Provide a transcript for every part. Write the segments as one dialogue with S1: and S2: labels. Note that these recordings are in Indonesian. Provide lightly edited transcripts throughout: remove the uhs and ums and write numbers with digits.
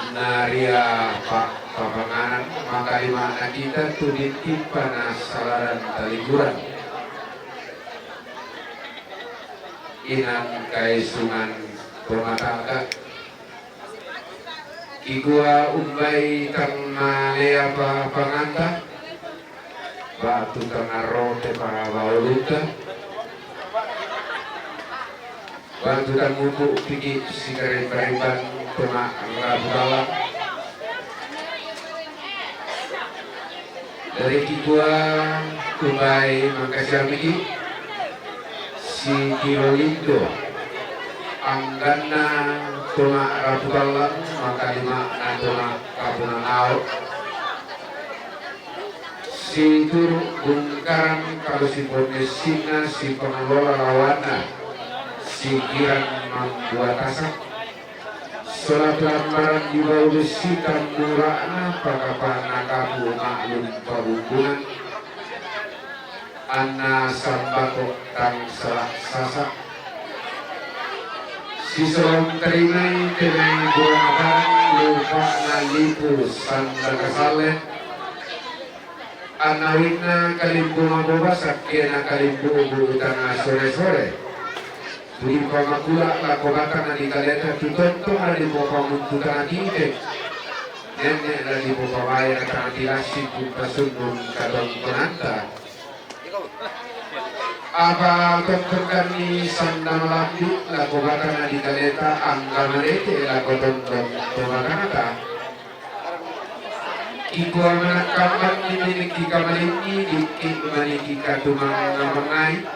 S1: Naria Pak Papanganan maka dimana kita tudin panas salaran taliguran inan kaisungan pematangka igua umbai kang malea pa panganta batu kang arote para bauluta batu kang mupu pigi sikare-kareban tema rabudala dari kigua umbai mangkasiamiki si Kirolindo anggana tema rabudala maka lima tema kapunan out si turu bungkaran kalau si Bondesina si pengelola lawana si Giran membuat asap sholat lamaran di bawah besikan murana pakapan kamu maklum perhubungan anna sambako kang salah sasak si seorang terinai tenai buahan lupa nalipu sandal kasale anawina kalimbu maboba sakiana kalimbu ubu tengah sore-sore tuli pamakula lakobatan di kaleta tutonto ada di bawah muntutan kite nenek ada di bawah bayar karena dilasi punta sunung kadang penanta apa tonton ni sandang lambi lagu batana di kaleta angga malete lagu tonton tomakanata iku anak kapan dimiliki kamalingi dikik memiliki katumang ngamangai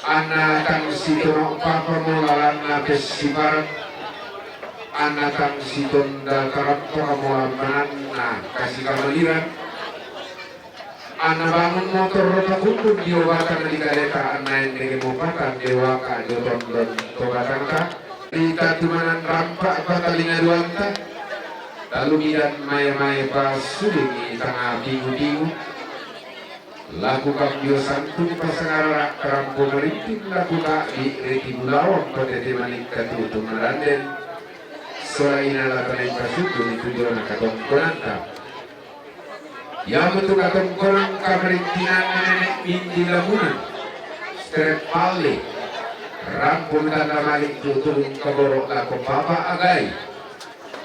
S1: anak tang situno papa mulalan nabes sibarat anak tang situndal karakter mulaman na kasih kamaliran anak bangun motor rota kumpul di obatan di kaleta anak yang dari mupatan dewa ka joton don tobatan ka kita tumanan rampak batalinga duanta lalu bidan maya-maya pas sulingi tengah tingu-tingu lagu kambio santun pasangara kerampo merintin lagu tak di reti bulawang pada temanik katutu meranden selain ala taneng kasutu di tujuan katong konanta yang betul katong konang kamerintinan nenek mindi lamunan strep pali rampung tanda malik tutulung kaborok laku papa agai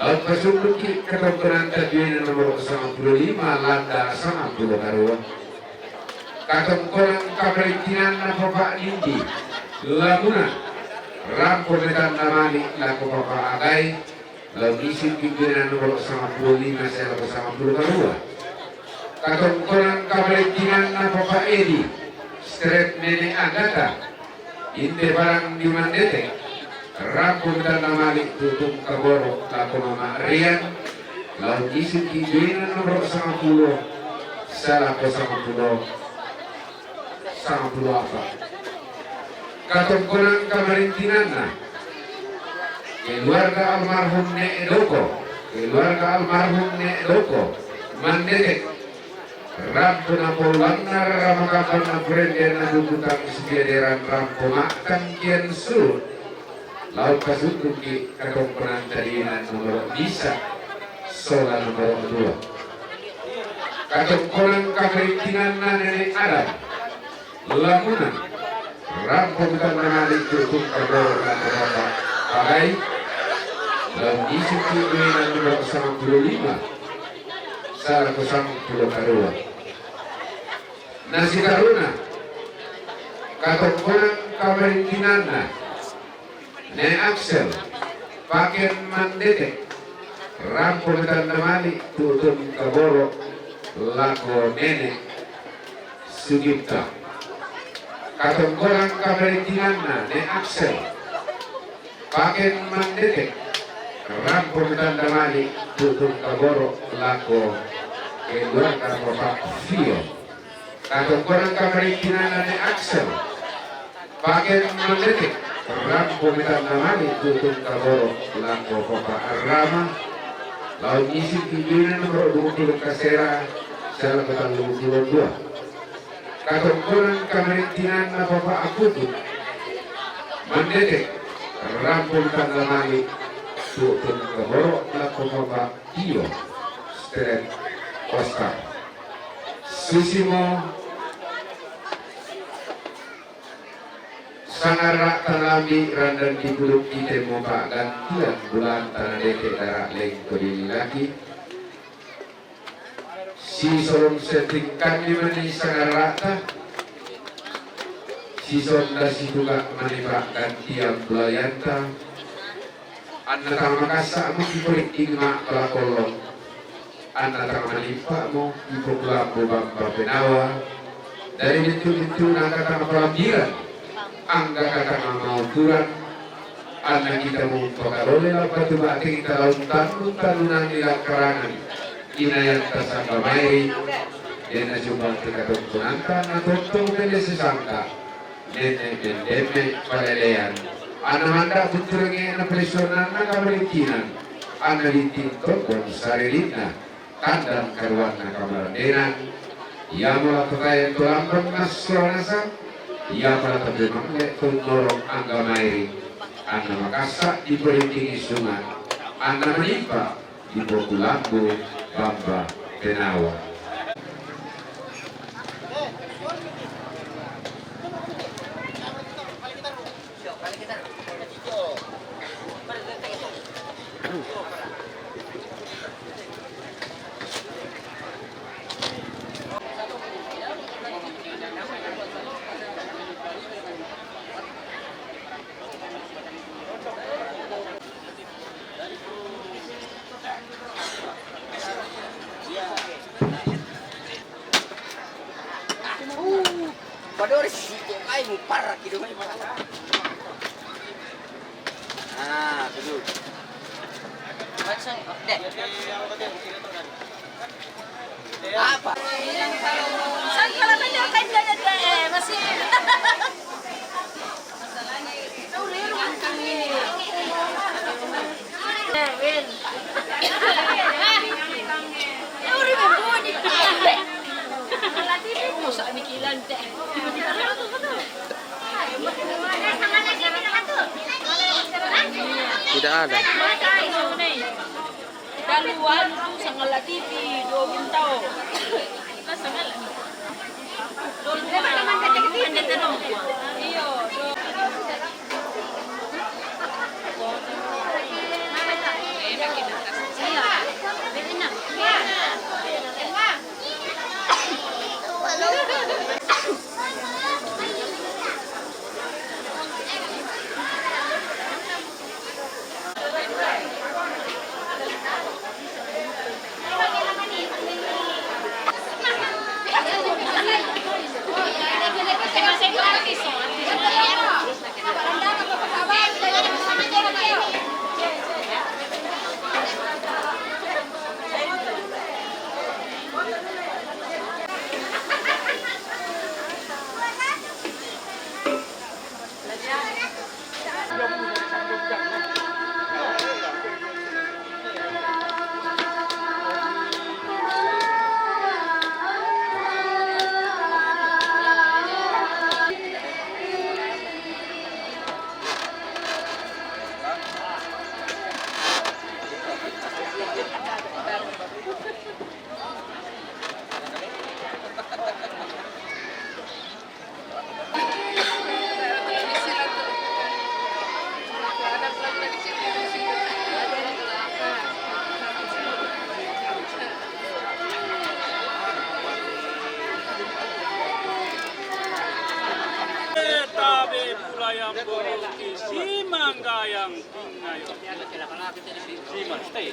S1: laut pasumbuki katong konanta duwena nomor 95 landa 90 karuan katong konang kamerintinan na papa nindi lamunan rampung tanda malik laku papa agai laut isin duwena nomor 95 saya laku 90 karuan katong konang kamerintinan na papa edi strep nene agata inte barang di mandete rampung tanda malik tutung kaboro laku mama rian laut isin duwena nomor 90 saya laku 90 apa katong konang kamerintinan na keluarga almarhum Nek Doko mandete rampu na polulangar ramakapan na brende na dudutang sediaderan rampu makan kian sur laut kasutuki katong konang tadinan nomor bisa sola nomor 2 katong konang kamerintinan na nenek Adam lamunan rampung tanda malik tutung kabor dan berapa pakai dalam isi tujuan nomor 95 salah kesam pulau karua nasi karuna katong konang kamerintinanna ne Axel paken mandete rampung tanda malik tutung kaboro lako nene Sugipta katong konang kamerintinanna ne Axel paken mandete rampung tanda malik tutung kaboro lako kedua kapapa Fio katong konang kamerintinanna ne Axel paken mandete rampung tanda malik tutung kaboro lako papa Rama laut isi tujuan nomor 20 kasera salah betal 22 katong konang kamerintinan na papa Akutu mandete rampung tanda malik tutung kaboro lako papa Tio Steret Oscar Susimo sangarak tanambi randan di buluk ite mopa gantian bulan tanah dete darak leng kodini lagi si solong setingkan di mani sangarata si sonda si tuga manibak gantian bulayanta anna tang makasa mo kiporik ingma kalakolong anna tang manimpa mo ipokulambo bamba penawa dari itu nakatang pelambiran angga kata mamauturan anak kita mau pakarole la batu bate kita lautan nila karangan inayan tasangka mairi dena coba kita tontonanta na tontong mele sesangka nene mendeme palelean ana manda puturengi na presonan na kamerintinan ana ditinton kon sarilina kandang karuan na kamarandenan ia mula petayan tulambang nasronasa ia pada terjemah penorong angga mairi anda makasa di perindingi sungai anda menimpa di Bokulambo Bamba Tenawa
S2: mau parah gitu kan. Nah, dulu. Apa?
S3: Saan pala ba niya kayo ganyan ka masih. Masalahnya itu ang kami. Win. Uri mo mo ni Kale. Lati mo sa amikilan te.
S2: Tidak ada.
S3: Daluan itu sa ngalatipi, 20 tao. Nasa ngalan. Doon ka naman ka tanong. Iyo,
S4: Tabe pulayang boroki simang gayang tingay. Siman, stay.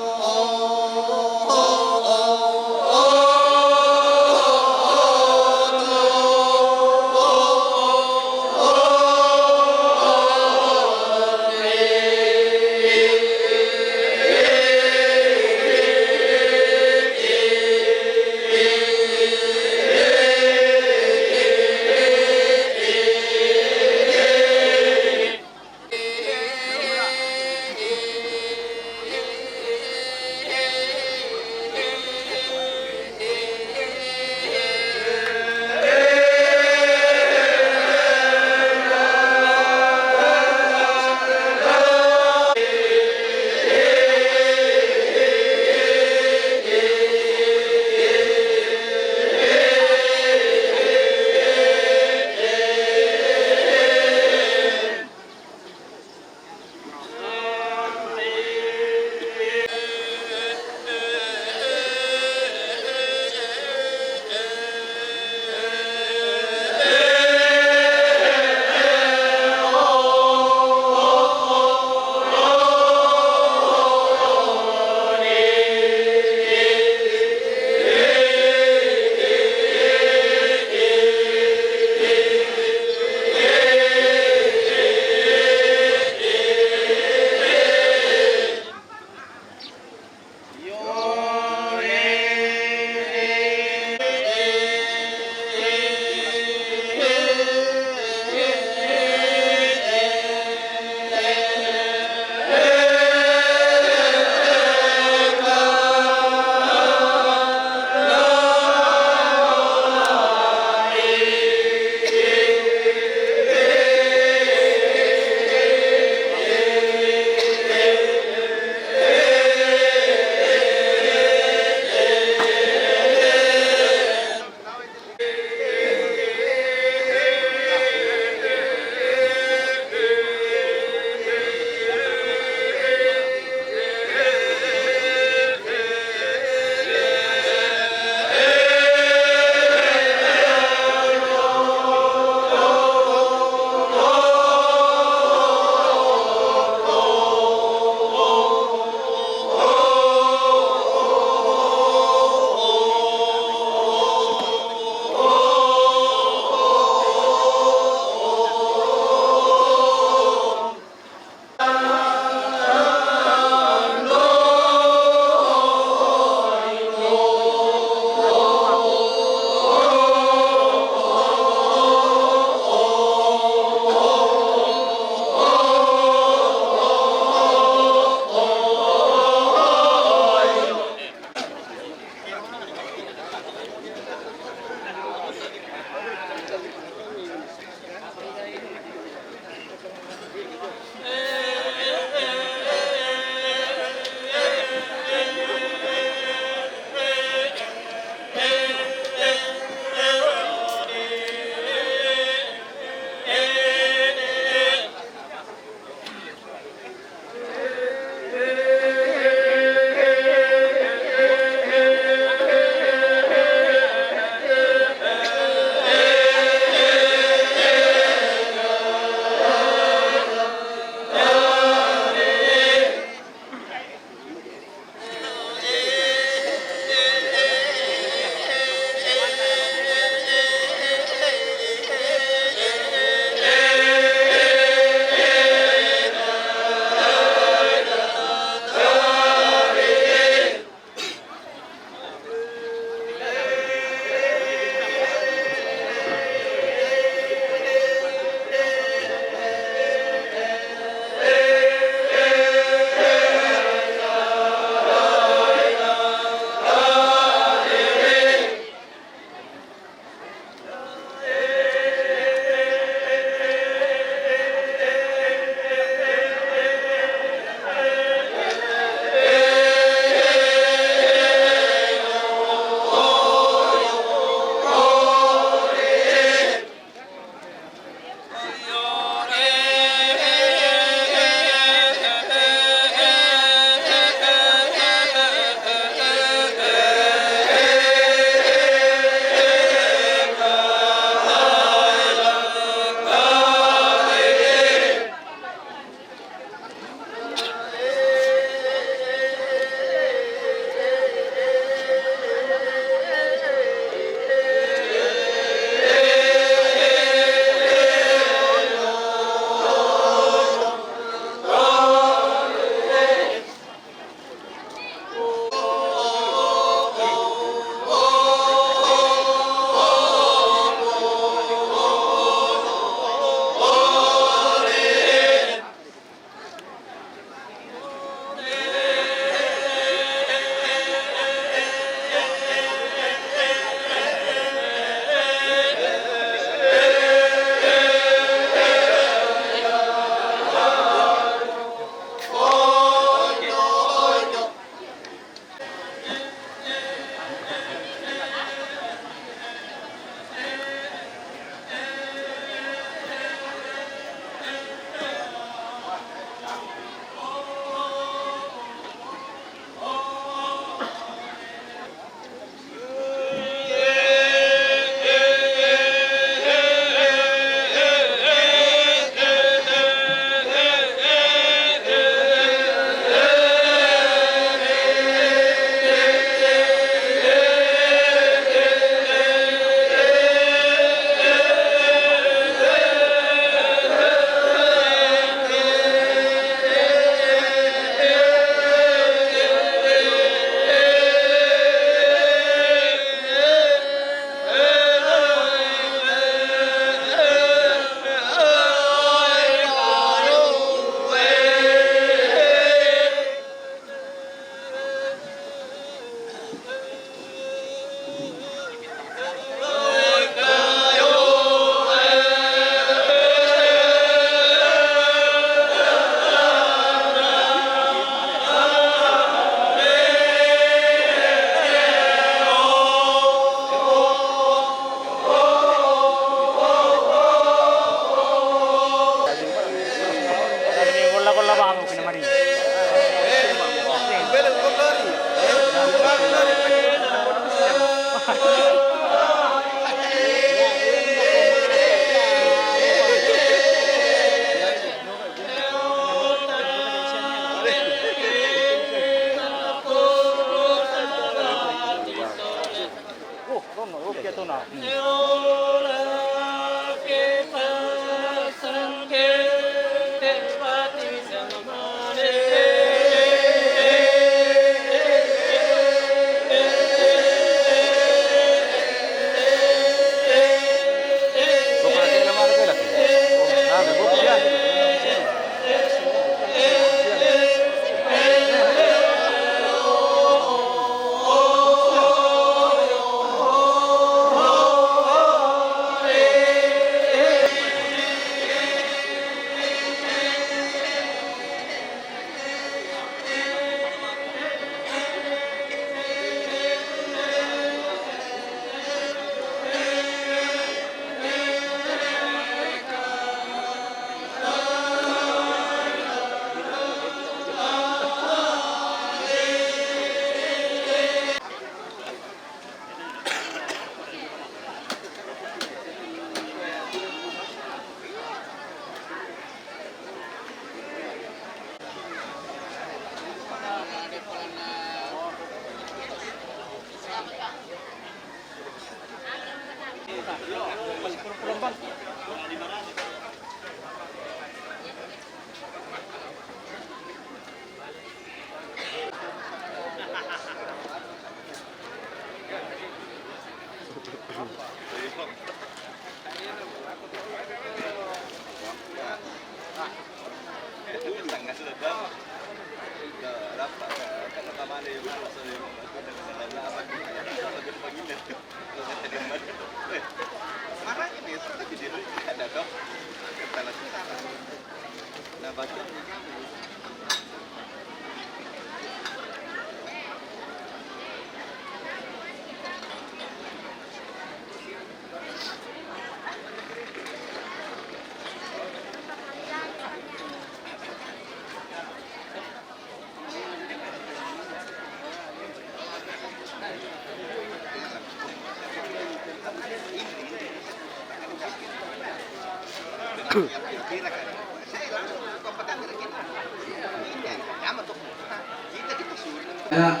S5: Ya,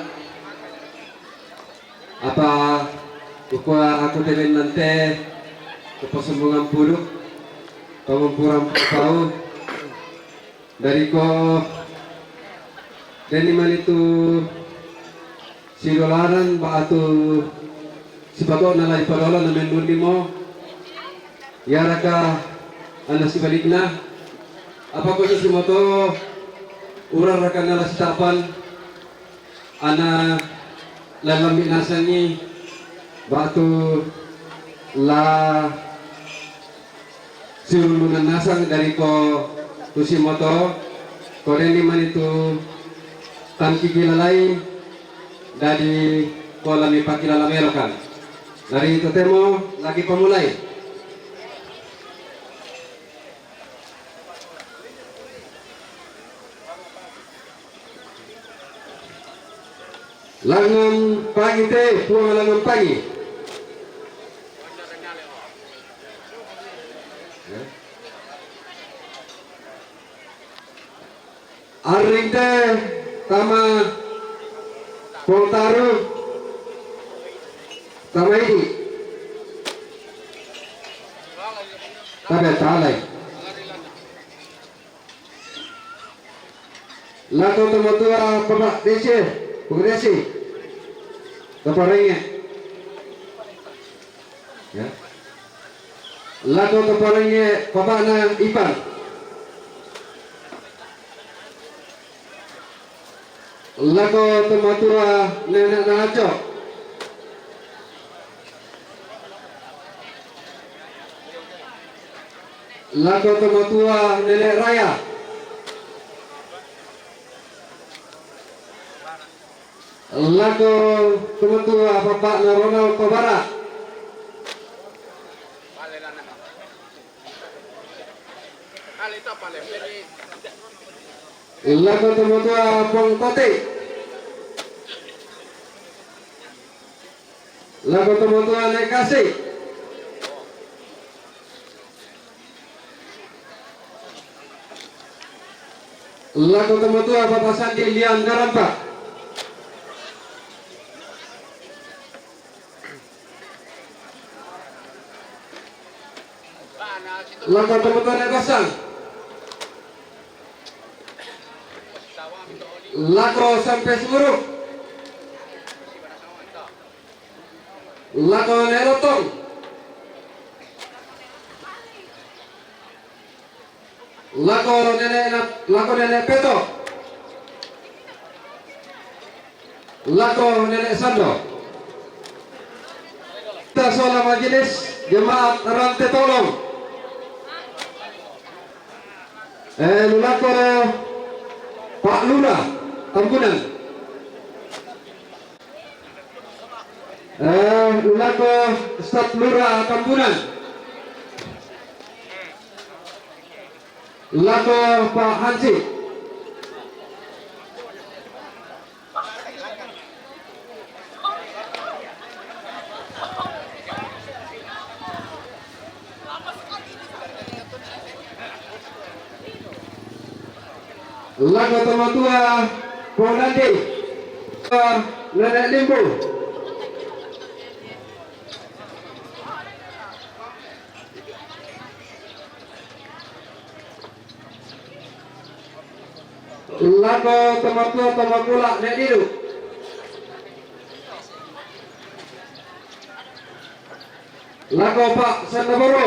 S5: apa kukuha aku telin nante kepasumbungan puruk pamampuran pau dari ko deni man itu sidolaran ba atu sibago na lay parola na menundi mo yaraka anas sibalikna apa ko si moto urar raka na lasitapan ana lalami nasani batu la sirulungan nasang dari ko Tusimoto koreni man itu tanki kilalay dari ko lami pakilalamerokan dari itu temo lagi pemulai langan pagi teh puang langan pagi aring teh tama poltaru tama ini tabe talai lato tomatua pabak desi Pugdesi, taparengnya, ya. Lato taparengnya pabana ipan, lato tomatua nenek naco, lato tomatua nenek raya. Lago kementua Bapak Ronald Kobara. Lago kementua Pongkote. Lagu teman-teman naik kasih. Lagu teman-teman Bapak Sandi Lian Garampa. Lagu teman-teman naik kosong. Lagu sampai semuruk. Lagu nerotong. Lagu nenek peto. Lagu nenek sando. Kita sholat majelis jemaat rantai tolong. Lagu Pak Lurah Tambunan. Lagu Staf Lurah Tambunan. Lagu Pak Hansi. Lagu teman tua Ponandi. Nenek Limbu. Lagu teman tua Tomakula Nek Didu. Lagu Pak Sendaboro.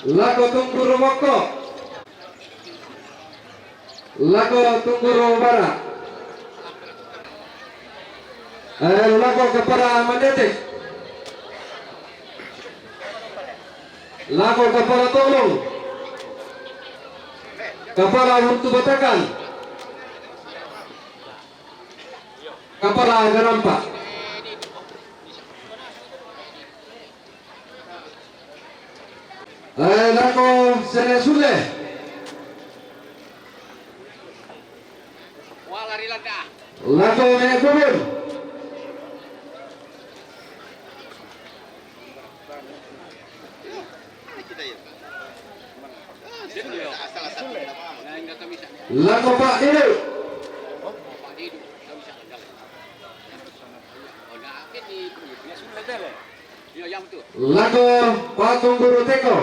S5: Lagu Tungguru Woko. Lagu Tungguru Barat. Lagu Kepala Mandetik. Lagu Kepala Tolong. Kepala Hurtu Batakan. Kepala Garampa. Lagu Sene Sule. Lagu Nek Kubur. Lagu Pak Didu. Lagu Pak Tungguru Teko.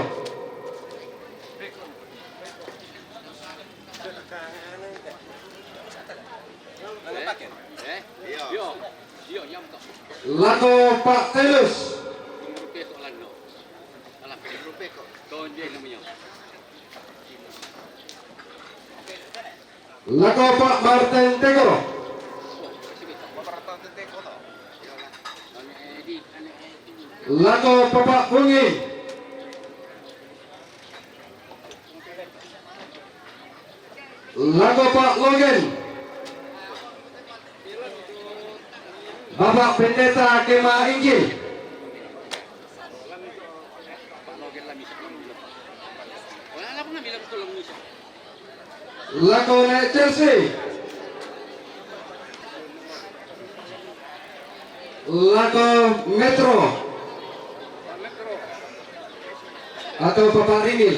S5: Lagu Pak Telus. Lagu Pak Martin Teko. Lagu Bapak Bungi. Lagu Pak Logan. Bapak Pendeta Kemah Injil. Lagu Nek Chelsea. Lagu Metro atau Bapak Ringil.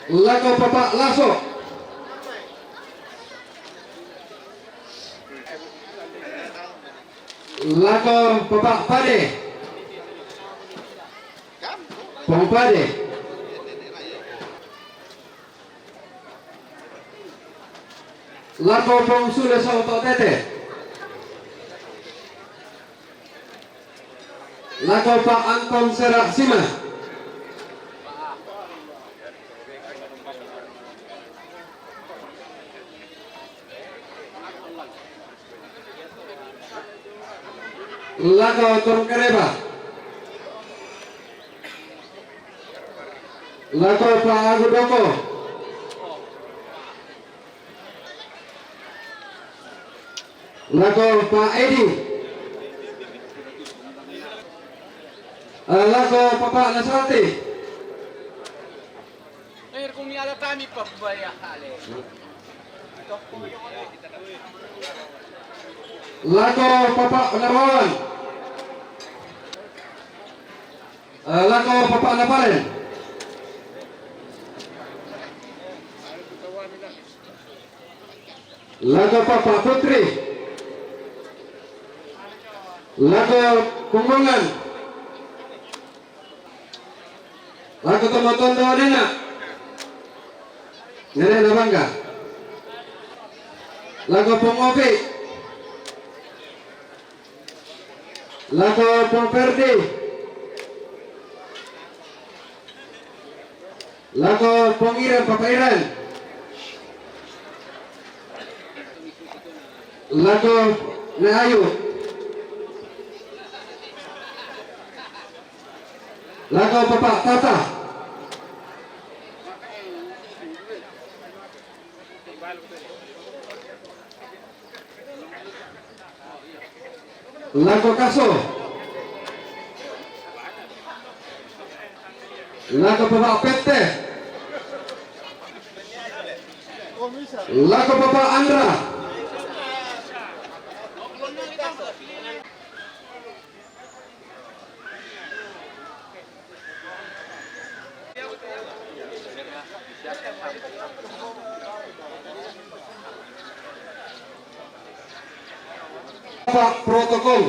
S5: Lagu Bapak Lasso. Lagu Bapak Pade. Pong Pade. Lagu Pong Sule Soto Tete. Lagu Pak Anton Serak Sima. Lagu Turun Kereba. Lagu Pak Agu Doko. Lako Pak Edi. Lako Bapak Nasrati.
S2: Air kung niala kami pabaya kali.
S5: Lako Bapak Narwan. Lako Bapak Naparen. Lako Bapak Putri. Lako Kumbungan. Lako Tomotondo Nena. Nena Nabangga. Lako Pongopi. Lako Pongperdi. Lako Pongiran Bapak Iran. Lako Neayu. Lako Bapak Tata. Lako Kaso. Lako Bapak Pete. Lako Bapak Andra. Bapak Protokol.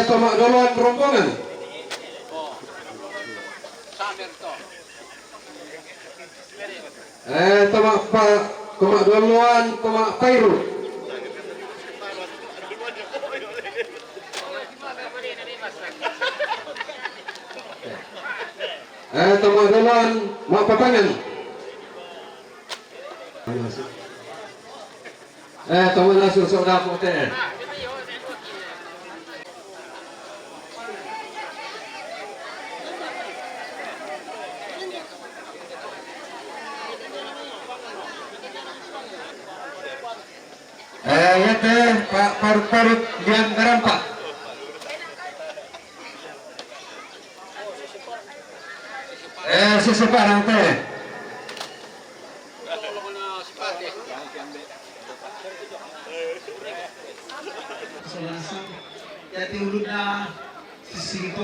S5: Tomak duluan rombongan. Tomak duluan, tomak Pairu. Tomak duluan, mak papangan. Tomak nasur saudara putih. Pak Parut-Parut yang Garampak. Seseparang teh.
S6: Jadi ulunnya sisi itu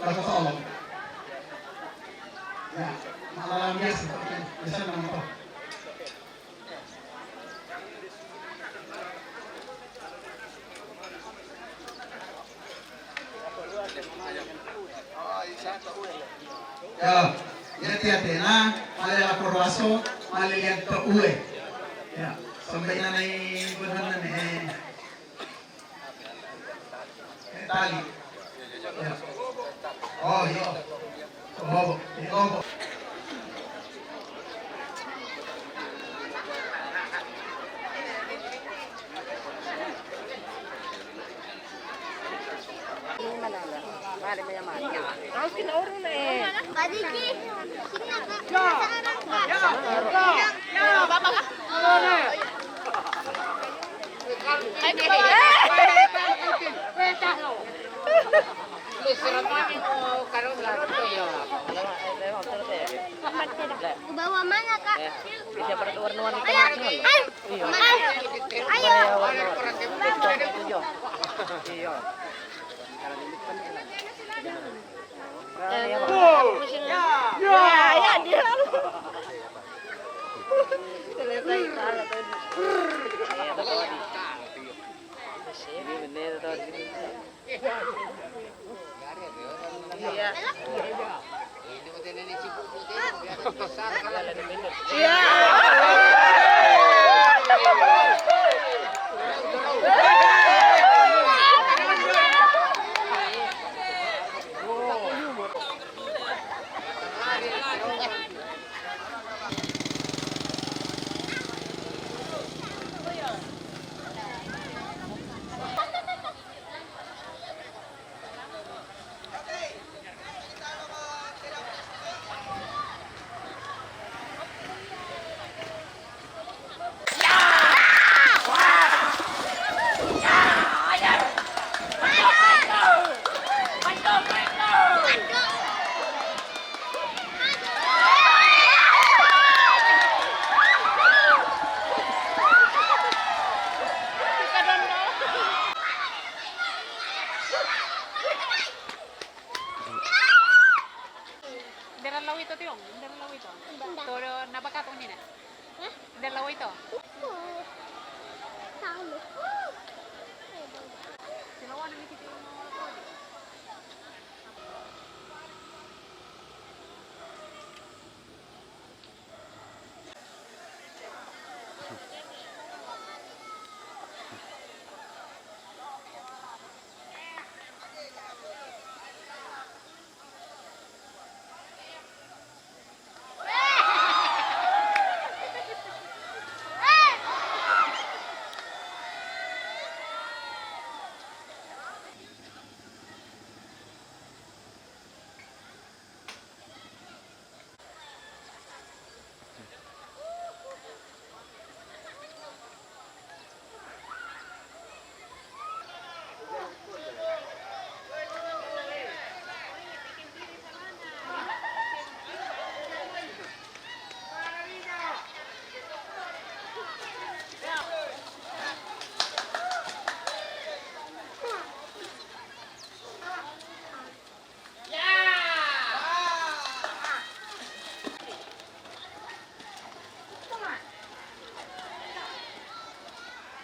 S6: rasa tolong. Ya, malam biasa seperti biasa nonton. Ya, hati-hati na, malala porwaso, malilian ke uwe. Ya, sampai nanay bulan na tali. Ya. Oh, iya. Oh, iya.
S7: Bawa mana kak?
S3: Bisa berwarna-warni.
S7: Ayo.
S3: Iya. Ya, dia lalu. Selesai salah tadi. Ini bener tadi. Iya. Iya.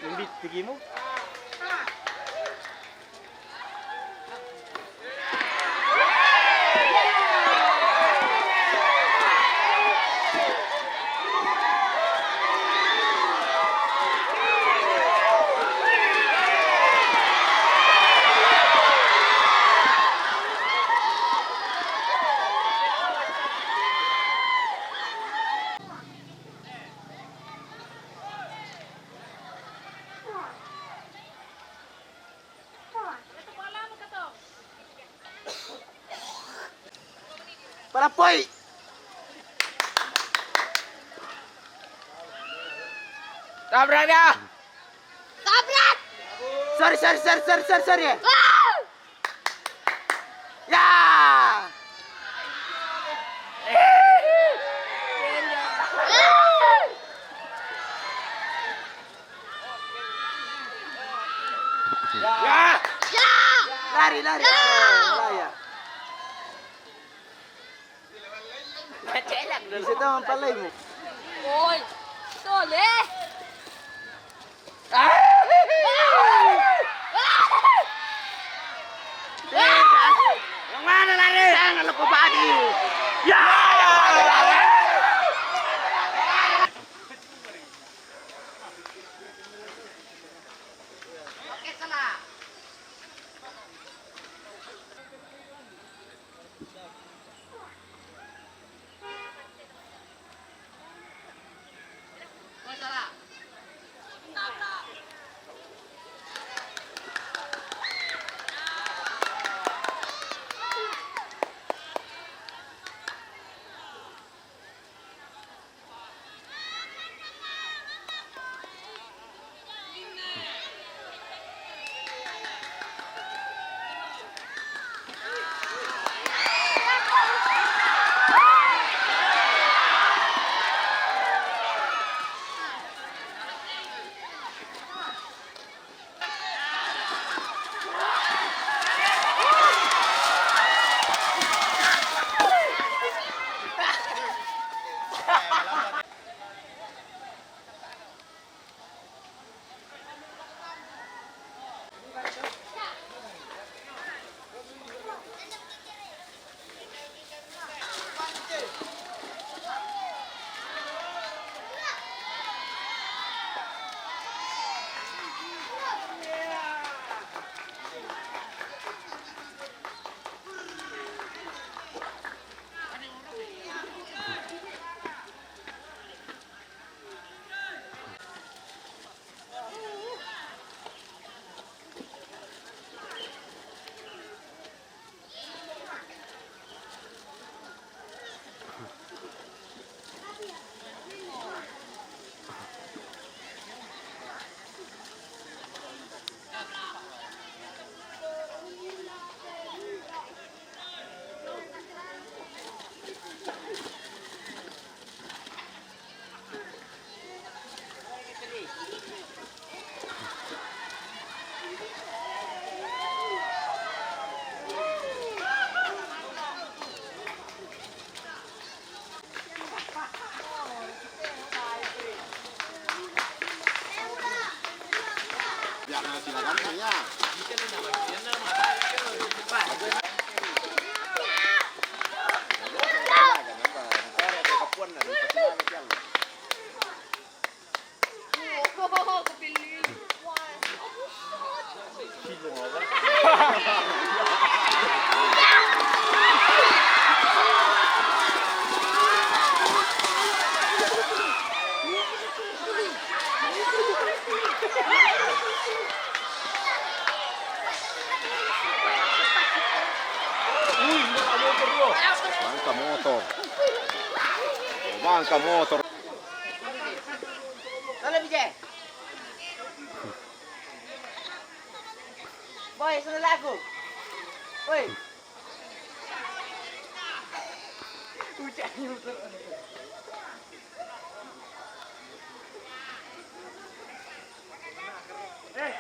S2: Yung bigi mo? Parapoy! Tabrak dia!
S7: Tabrak!
S2: Sorry.
S7: Wow!
S2: Ya! Ya!
S7: Ya!
S2: Lari.
S7: Ya!
S2: Ya! Di situ mempalai mo.
S3: Ôi, tôi lê.
S2: Yang mana lari? Jangan lupa padi. Ya!
S8: Manca motor.
S2: Dale, Vijay. Boy, sunod ako. Boy. Hujan yung Eh,